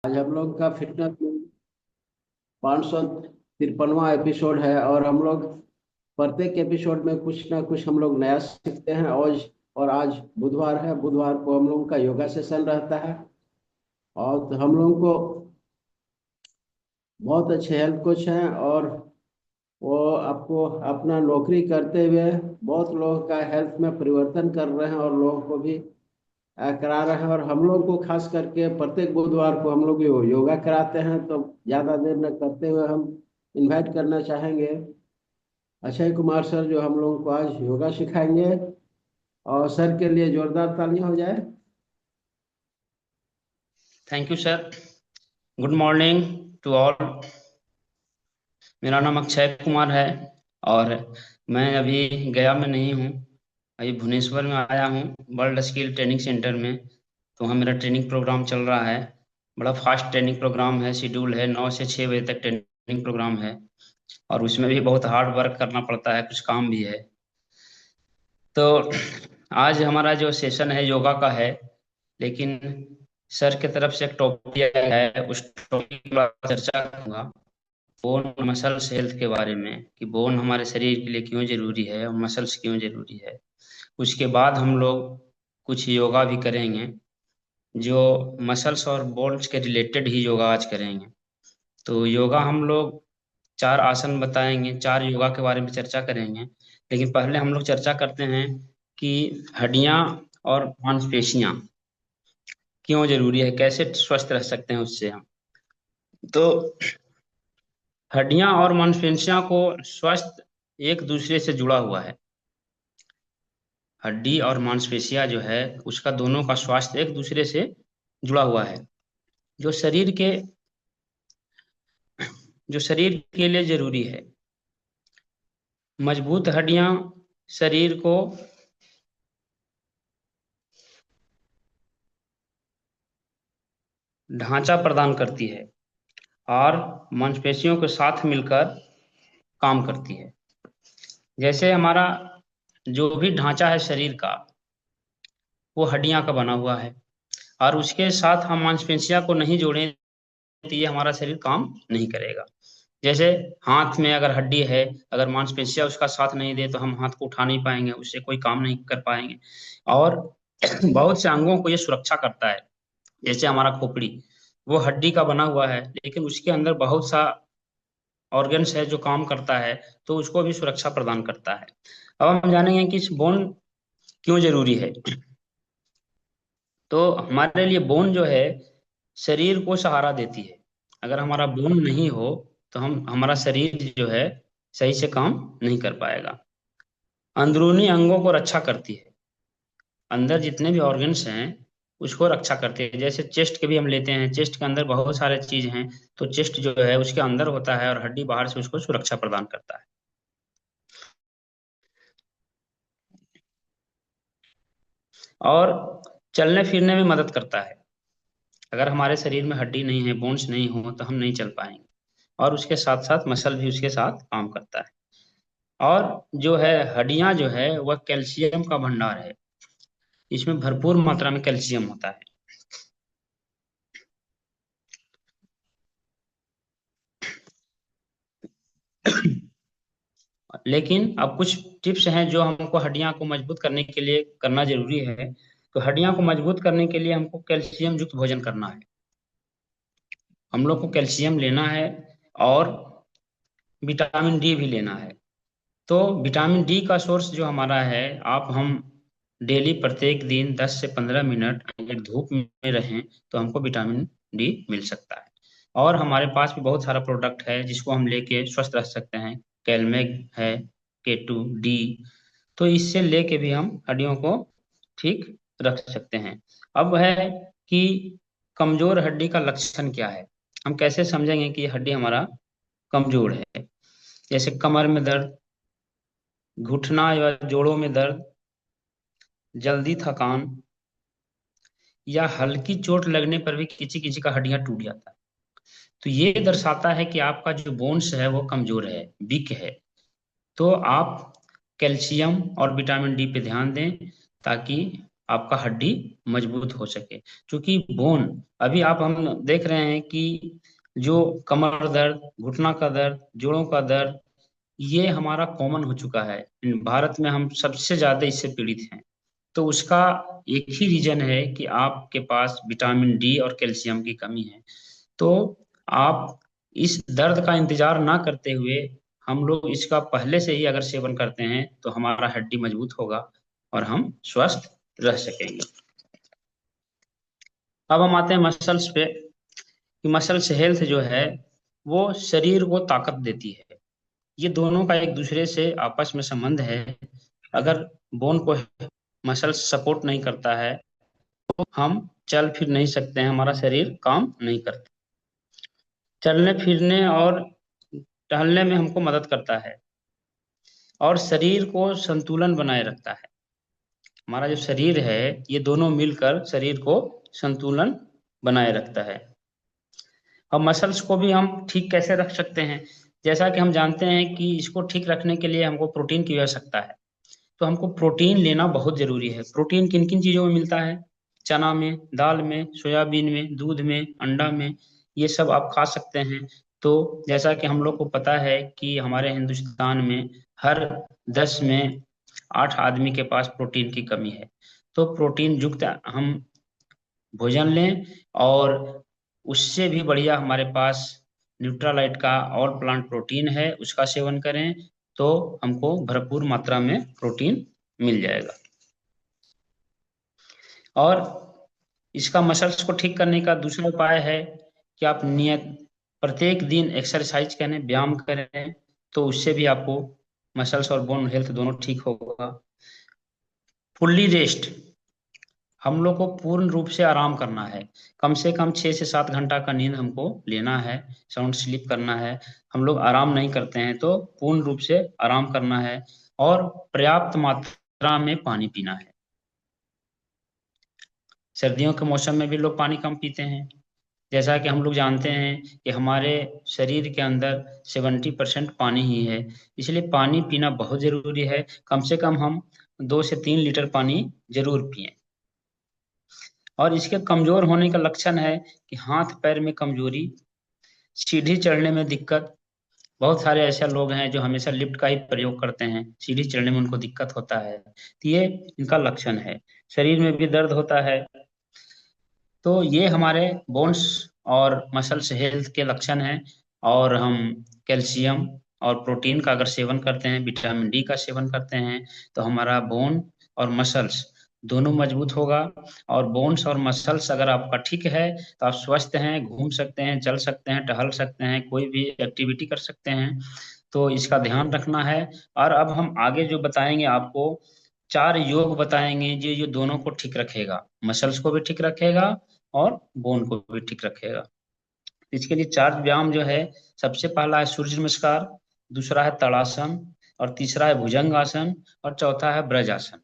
आज हम लोग का फिटनेस में 553वां एपिसोड है और हम लोग प्रत्येक एपिसोड में कुछ ना कुछ हम लोग नया सीखते हैं। आज बुधवार है। बुधवार को हम लोगों का योगा सेशन रहता है और हम लोगों को बहुत अच्छे हेल्थ कोच हैं और वो आपको अपना नौकरी करते हुए बहुत लोगों का हेल्थ में परिवर्तन कर रहे हैं और लोगों को भी करा रहे हैं। और हम लोग को खास करके प्रत्येक बुधवार को हम लोग योगा कराते हैं। तो ज़्यादा देर न करते हुए हम इनवाइट करना चाहेंगे अक्षय कुमार सर, जो हम लोगों को आज योगा सिखाएंगे। और सर के लिए जोरदार तालियां हो जाए। Thank you sir. Good morning to all. मेरा नाम अक्षय कुमार है और मैं अभी गया में नहीं हूँ। अभी भुवनेश्वर में आया हूँ, वर्ल्ड स्किल ट्रेनिंग सेंटर में। तो वहाँ मेरा ट्रेनिंग प्रोग्राम चल रहा है। बड़ा फास्ट ट्रेनिंग प्रोग्राम है, शेड्यूल है, 9 से 6 बजे तक ट्रेनिंग प्रोग्राम है। और उसमें भी बहुत हार्ड वर्क करना पड़ता है, कुछ काम भी है। तो आज हमारा जो सेशन है योगा का है, लेकिन सर की तरफ से एक टॉपिक है, उस टॉपिक पर चर्चा करूंगा। बोन मसल्स हेल्थ के बारे में कि बोन हमारे शरीर के लिए क्यों जरूरी है और मसल्स क्यों जरूरी है। उसके बाद हम लोग कुछ योगा भी करेंगे, जो मसल्स और बोन्स के रिलेटेड ही योगा आज करेंगे। तो योगा हम लोग 4 आसन बताएंगे, 4 योगा के बारे में चर्चा करेंगे। लेकिन पहले हम लोग चर्चा करते हैं कि हड्डियां और मांसपेशियां क्यों जरूरी है, कैसे स्वस्थ रह सकते हैं उससे हम। तो हड्डियां और मांसपेशियां को स्वस्थ एक दूसरे से जुड़ा हुआ है। हड्डी और मांसपेशियां जो है उसका दोनों का स्वास्थ्य एक दूसरे से जुड़ा हुआ है। जो शरीर के जो शरीर के लिए जरूरी है। मजबूत हड्डियां शरीर को ढांचा प्रदान करती है और मांसपेशियों के साथ मिलकर काम करती है। जैसे हमारा जो भी ढांचा है शरीर का, वो हड्डियां का बना हुआ है। और उसके साथ हम मांसपेशियां को नहीं जोड़ें तो ये हमारा शरीर काम नहीं करेगा। जैसे हाथ में अगर हड्डी है, अगर मांसपेशियां उसका साथ नहीं दे तो हम हाथ को उठा नहीं पाएंगे, उससे कोई काम नहीं कर पाएंगे। और बहुत से अंगों को ये सुरक्षा करता है। जैसे हमारा खोपड़ी, वो हड्डी का बना हुआ है, लेकिन उसके अंदर बहुत सा ऑर्गन्स है जो काम करता है, तो उसको भी सुरक्षा प्रदान करता है। अब हम जानेंगे कि इस बोन क्यों जरूरी है। तो हमारे लिए बोन जो है शरीर को सहारा देती है। अगर हमारा बोन नहीं हो तो हम हमारा शरीर जो है सही से काम नहीं कर पाएगा। अंदरूनी अंगों को रक्षा करती है। अंदर जितने भी ऑर्गन्स हैं उसको रक्षा करते हैं। जैसे चेस्ट के भी हम लेते हैं, चेस्ट के अंदर बहुत सारे चीज हैं। तो चेस्ट जो है उसके अंदर होता है और हड्डी बाहर से उसको सुरक्षा प्रदान करता है। और चलने फिरने में मदद करता है। अगर हमारे शरीर में हड्डी नहीं है, बोन्स नहीं हो, तो हम नहीं चल पाएंगे। और उसके साथ साथ मसल भी उसके साथ काम करता है। और जो है हड्डियां जो है वह कैल्शियम का भंडार है। इसमें भरपूर मात्रा में कैल्शियम होता है। लेकिन अब कुछ टिप्स हैं जो हमको हड्डियां को मजबूत करने के लिए करना जरूरी है। तो हड्डियां को मजबूत करने के लिए हमको कैल्शियम युक्त भोजन करना है। हम लोग को कैल्शियम लेना है और विटामिन डी भी लेना है। तो विटामिन डी का सोर्स जो हमारा है, आप हम डेली प्रत्येक दिन 10 से 15 मिनट अगर धूप में रहें तो हमको विटामिन डी मिल सकता है। और हमारे पास भी बहुत सारा प्रोडक्ट है जिसको हम लेके स्वस्थ रह सकते हैं। कैलमेग है, K2 D। तो इससे लेके भी हम हड्डियों को ठीक रख सकते हैं। अब है कि कमजोर हड्डी का लक्षण क्या है। हम कैसे समझेंगे कि हड्डी हमारा कमजोर है। जैसे कमर में दर्द, घुटना या जोड़ों में दर्द, जल्दी थकान, या हल्की चोट लगने पर भी किसी किसी का हड्डियां टूट जाता है। तो ये दर्शाता है कि आपका जो बोन्स है वो कमजोर है, वीक है। तो आप कैल्शियम और विटामिन डी पे ध्यान दें, ताकि आपका हड्डी मजबूत हो सके। क्योंकि बोन, अभी आप हम देख रहे हैं कि जो कमर दर्द, घुटना का दर्द, जोड़ों का दर्द, ये हमारा कॉमन हो चुका है। भारत में हम सबसे ज्यादा इससे पीड़ित हैं। तो उसका एक ही रीजन है कि आपके पास विटामिन डी और कैल्शियम की कमी है। तो आप इस दर्द का इंतजार ना करते हुए, हम लोग इसका पहले से ही अगर सेवन करते हैं तो हमारा हड्डी मजबूत होगा और हम स्वस्थ रह सकेंगे। अब हम आते हैं मसल्स पे, कि मसल्स हेल्थ जो है वो शरीर को ताकत देती है। ये दोनों का एक दूसरे से आपस में संबंध है। अगर बोन को मसल्स सपोर्ट नहीं करता है तो हम चल फिर नहीं सकते हैं, हमारा शरीर काम नहीं करता। चलने फिरने और टहलने में हमको मदद करता है और शरीर को संतुलन बनाए रखता है। हमारा जो शरीर है, ये दोनों मिलकर शरीर को संतुलन बनाए रखता है। और मसल्स को भी हम ठीक कैसे रख सकते हैं? जैसा कि हम जानते हैं कि इसको ठीक रखने के लिए हमको प्रोटीन की आवश्यकता है। तो हमको प्रोटीन लेना बहुत जरूरी है। प्रोटीन किन किन चीजों में मिलता है? चना में, दाल में, सोयाबीन में, दूध में, अंडा में, ये सब आप खा सकते हैं। तो जैसा कि हम लोग को पता है कि हमारे हिंदुस्तान में हर 10 में 8 आदमी के पास प्रोटीन की कमी है। तो प्रोटीन युक्त हम भोजन लें, और उससे भी बढ़िया हमारे पास न्यूट्रालाइट का और प्लांट प्रोटीन है, उसका सेवन करें तो हमको भरपूर मात्रा में प्रोटीन मिल जाएगा। और इसका मसल्स को ठीक करने का दूसरा उपाय है कि आप नियत प्रत्येक दिन एक्सरसाइज करें, व्यायाम करें, तो उससे भी आपको मसल्स और बोन हेल्थ दोनों ठीक होगा। फुल्ली रेस्ट, हम लोग को पूर्ण रूप से आराम करना है। कम से कम 6 से 7 घंटा का नींद हमको लेना है, साउंड स्लीप करना है। हम लोग आराम नहीं करते हैं तो पूर्ण रूप से आराम करना है। और पर्याप्त मात्रा में पानी पीना है। सर्दियों के मौसम में भी लोग पानी कम पीते हैं। जैसा कि हम लोग जानते हैं कि हमारे शरीर के अंदर 70% पानी ही है। इसलिए पानी पीना बहुत जरूरी है। कम से कम हम 2 से 3 लीटर पानी जरूर पिएं। और इसके कमजोर होने का लक्षण है कि हाथ पैर में कमजोरी, सीढ़ी चढ़ने में दिक्कत। बहुत सारे ऐसे लोग हैं जो हमेशा लिफ्ट का ही प्रयोग करते हैं, सीढ़ी चढ़ने में उनको दिक्कत होता है, तो ये इनका लक्षण है। शरीर में भी दर्द होता है। तो ये हमारे बोन्स और मसल्स हेल्थ के लक्षण हैं। और हम कैल्शियम और प्रोटीन का अगर सेवन करते हैं, विटामिन डी का सेवन करते हैं, तो हमारा बोन और मसल्स दोनों मजबूत होगा। और बोन्स और मसल्स अगर आपका ठीक है तो आप स्वस्थ हैं, घूम सकते हैं, चल सकते हैं, टहल सकते हैं, कोई भी एक्टिविटी कर सकते हैं। तो इसका ध्यान रखना है। और अब हम आगे जो बताएंगे आपको, 4 योग बताएंगे जो ये दोनों को ठीक रखेगा, मसल्स को भी ठीक रखेगा और बोन को भी ठीक रखेगा। इसके लिए 4 व्यायाम जो है, सबसे पहला है सूर्य नमस्कार, दूसरा है तड़ासन, और तीसरा है भुजंग आसन, और चौथा है ब्रज आसन।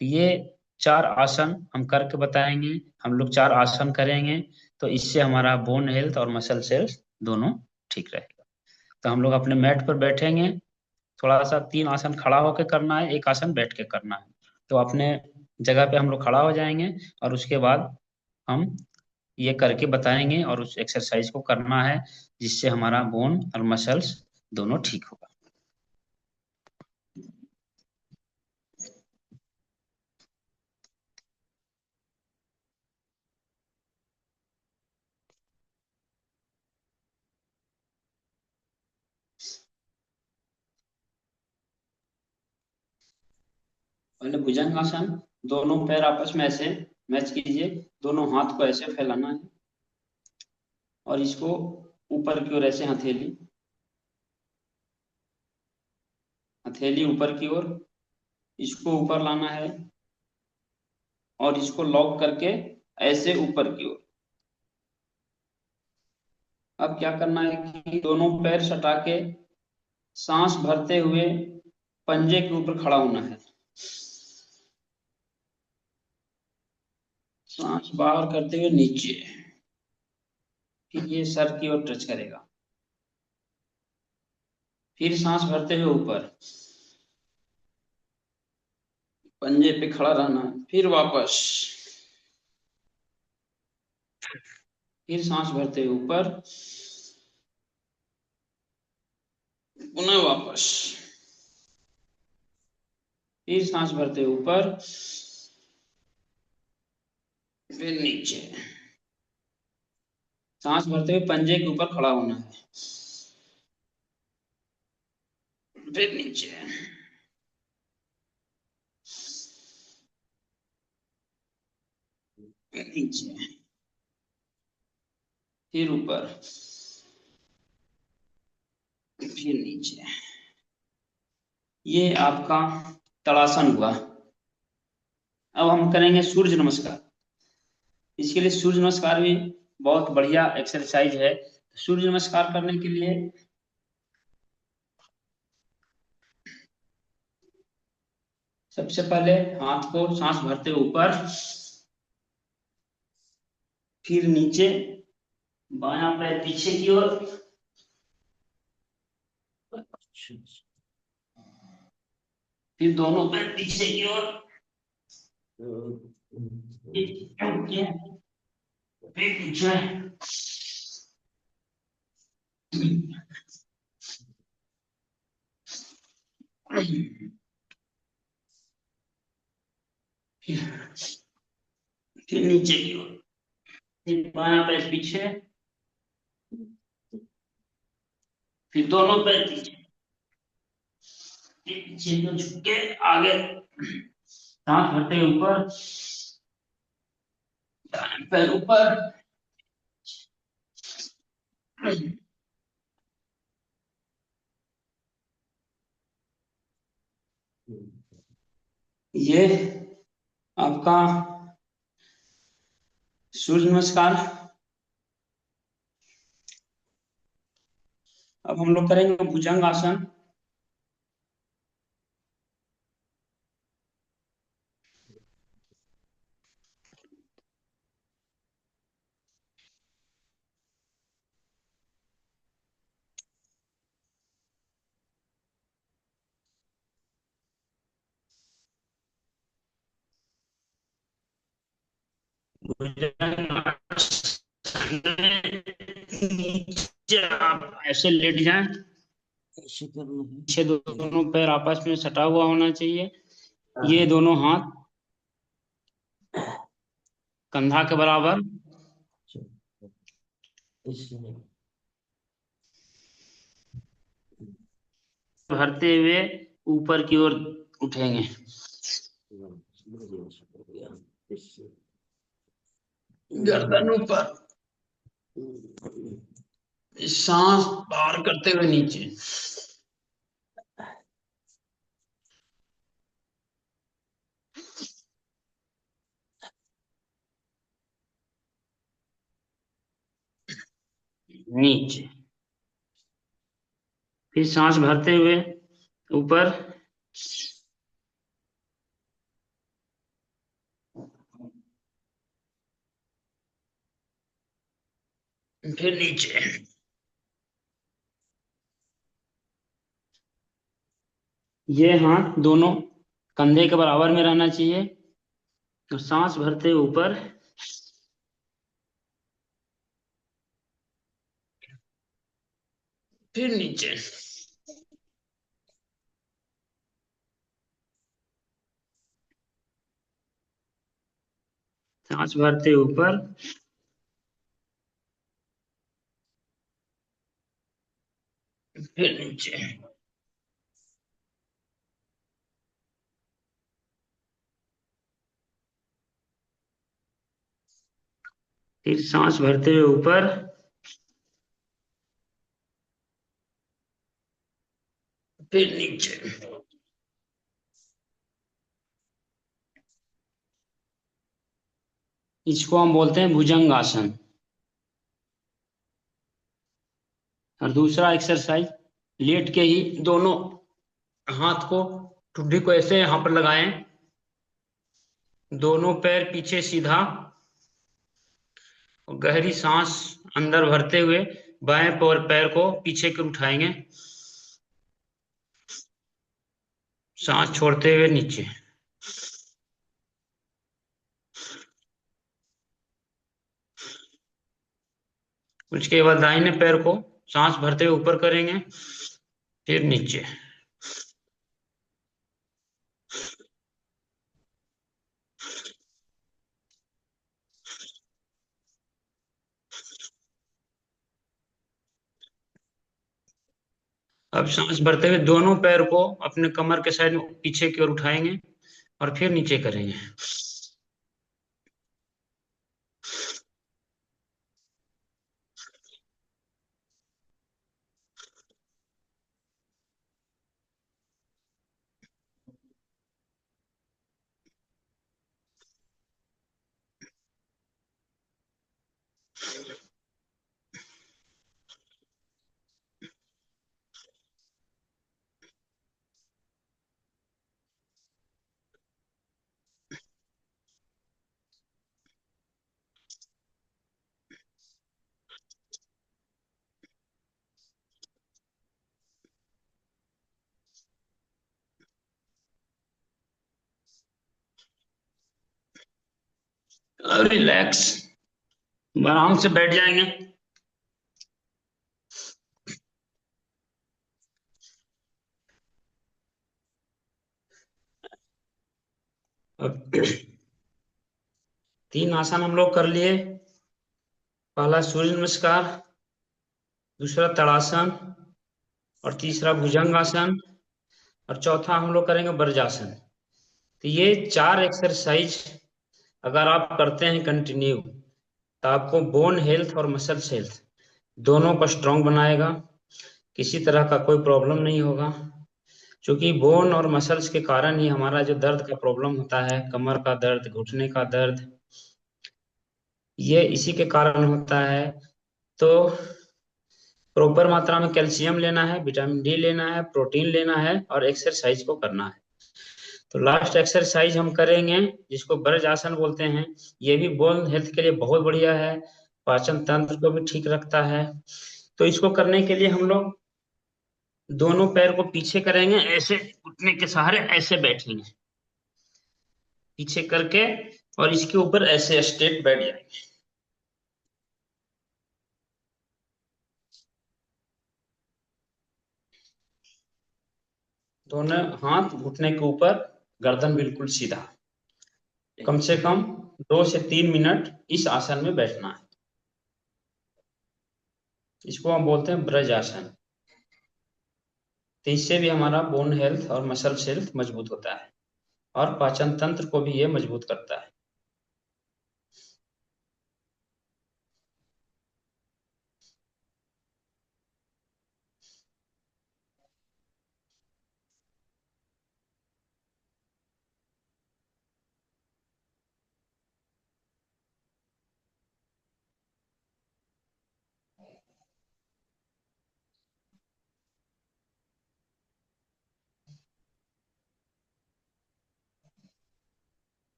तो ये 4 आसन हम करके बताएंगे। हम लोग 4 आसन करेंगे तो इससे हमारा बोन हेल्थ और मसल सेल्स दोनों ठीक रहेगा। तो हम लोग अपने मैट पर बैठेंगे। थोड़ा सा 3 आसन खड़ा होकर करना है, एक आसन बैठ के करना है। तो अपने जगह पे हम लोग खड़ा हो जाएंगे और उसके बाद हम ये करके बताएंगे, और उस एक्सरसाइज को करना है जिससे हमारा बोन और मसल्स दोनों ठीक होगा। पहले भुजंग आसन, दोनों पैर आपस में ऐसे मैच कीजिए, दोनों हाथ को ऐसे फैलाना है और इसको ऊपर की ओर ऐसे हथेली, हथेली ऊपर की ओर, इसको ऊपर लाना है और इसको लॉक करके ऐसे ऊपर की ओर। अब क्या करना है कि दोनों पैर सटा के सांस भरते हुए पंजे के ऊपर खड़ा होना है। सांस बाहर करते हुए नीचे, फिर ये सर की ओर टच करेगा। फिर सांस भरते हुए ऊपर, पंजे पे खड़ा रहना है। फिर वापस, फिर सांस भरते हुए ऊपर, पुनः वापस, फिर सांस भरते हुए ऊपर, फिर नीचे। सांस भरते हुए पंजे के ऊपर खड़ा होना है, फिर नीचे, नीचे, फिर ऊपर, फिर नीचे। ये आपका तड़ासन हुआ। अब हम करेंगे सूर्य नमस्कार। इसके लिए सूर्य नमस्कार भी बहुत बढ़िया एक्सरसाइज है। सूर्य नमस्कार करने के लिए सबसे पहले हाथ को सांस भरते हुए ऊपर, फिर नीचे, बायां पैर पीछे की ओर, फिर दोनों पैर पीछे की ओर, फिर पीछे, फिर नीचे की ओर, फिर बायां पैर पीछे, फिर दोनों पैर पीछे, फिर पीछे को झुक के आगे, सांस भरते हुए ऊपर, दायां पैर ऊपर, ये आपका सूर्य नमस्कार। अब हम लोग करेंगे भुजंग आसन। नीचे आप ऐसे लेट जाएं, ऐसे करना है। पीछे दोनों पैर आपस में सटा हुआ होना चाहिए। ये दोनों हाथ कंधा के बराबर, इसमें भरते हुए ऊपर की ओर उठेंगे। गर्दन ऊपर, सांस बाहर करते हुए नीचे, नीचे, फिर सांस भरते हुए ऊपर, फिर नीचे। ये हाथ दोनों कंधे के बराबर में रहना चाहिए और सांस भरते हुए ऊपर, फिर नीचे। सांस भरते हुए ऊपर, फिर नीचे। फिर सांस भरते हुए ऊपर, फिर नीचे। इसको हम बोलते हैं भुजंग आसन। और दूसरा एक्सरसाइज, लेट के ही दोनों हाथ को, ठुड्डी को ऐसे यहां पर लगाएं, दोनों पैर पीछे सीधा, और गहरी सांस अंदर भरते हुए बाएं पैर को पीछे कर उठाएंगे, सांस छोड़ते हुए नीचे। उसके बाद दाहिने पैर को सांस भरते हुए ऊपर करेंगे, फिर नीचे। अब सांस भरते हुए दोनों पैर को अपने कमर के साइड में पीछे की ओर उठाएंगे और फिर नीचे करेंगे। रिलैक्स, आराम से बैठ जाएंगे। अब 3 आसन हम लोग कर लिए। पहला सूर्य नमस्कार, दूसरा तड़ासन, और तीसरा भुजंगासन, और चौथा हम लोग करेंगे वज्रासन। तो ये 4 एक्सरसाइज अगर आप करते हैं कंटिन्यू, तो आपको बोन हेल्थ और मसल्स हेल्थ दोनों को स्ट्रांग बनाएगा। किसी तरह का कोई प्रॉब्लम नहीं होगा, क्योंकि बोन और मसल्स के कारण ही हमारा जो दर्द का प्रॉब्लम होता है, कमर का दर्द, घुटने का दर्द, ये इसी के कारण होता है। तो प्रॉपर मात्रा में कैल्शियम लेना है, विटामिन डी लेना है, प्रोटीन लेना है, और एक्सरसाइज को करना है। तो लास्ट एक्सरसाइज हम करेंगे जिसको ब्रज आसन बोलते हैं। ये भी बोन हेल्थ के लिए बहुत बढ़िया है, पाचन तंत्र को भी ठीक रखता है। तो इसको करने के लिए हम लोग दोनों पैर को पीछे करेंगे, ऐसे घुटने के सहारे ऐसे बैठेंगे पीछे करके, और इसके ऊपर ऐसे स्ट्रेट बैठ जाएंगे। दोनों हाथ घुटने के ऊपर, गर्दन बिल्कुल सीधा। कम से कम 2 से 3 मिनट इस आसन में बैठना है। इसको हम बोलते हैं ब्रज आसन। तो इससे भी हमारा बोन हेल्थ और मसल हेल्थ मजबूत होता है, और पाचन तंत्र को भी ये मजबूत करता है।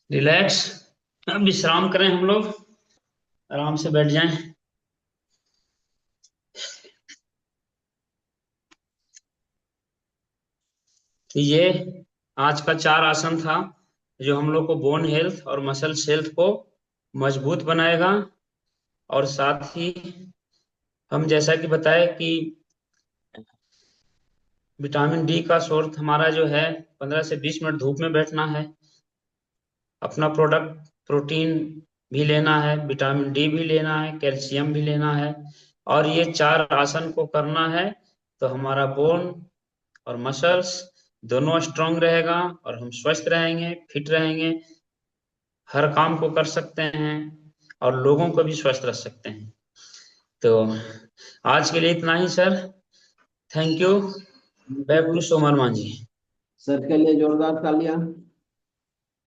रिलैक्स, अब विश्राम करें हम लोग, आराम से बैठ जाएं। तो ये आज का 4 आसन था, जो हम लोग को बोन हेल्थ और मसल हेल्थ को मजबूत बनाएगा। और साथ ही हम जैसा कि बताए कि विटामिन डी का सोर्स हमारा जो है, 15 से 20 मिनट धूप में बैठना है, अपना प्रोडक्ट प्रोटीन भी लेना है, विटामिन डी भी लेना है, कैल्शियम भी लेना है, और ये 4 आसन को करना है। तो हमारा बोन और मसल्स दोनों स्ट्रांग रहेगा, और हम स्वस्थ रहेंगे, फिट रहेंगे, हर काम को कर सकते हैं, और लोगों को भी स्वस्थ रख सकते हैं। तो आज के लिए इतना ही sir. Thank you. Back to Somar Manjhi. Sir के लिए जोरदार तालियां।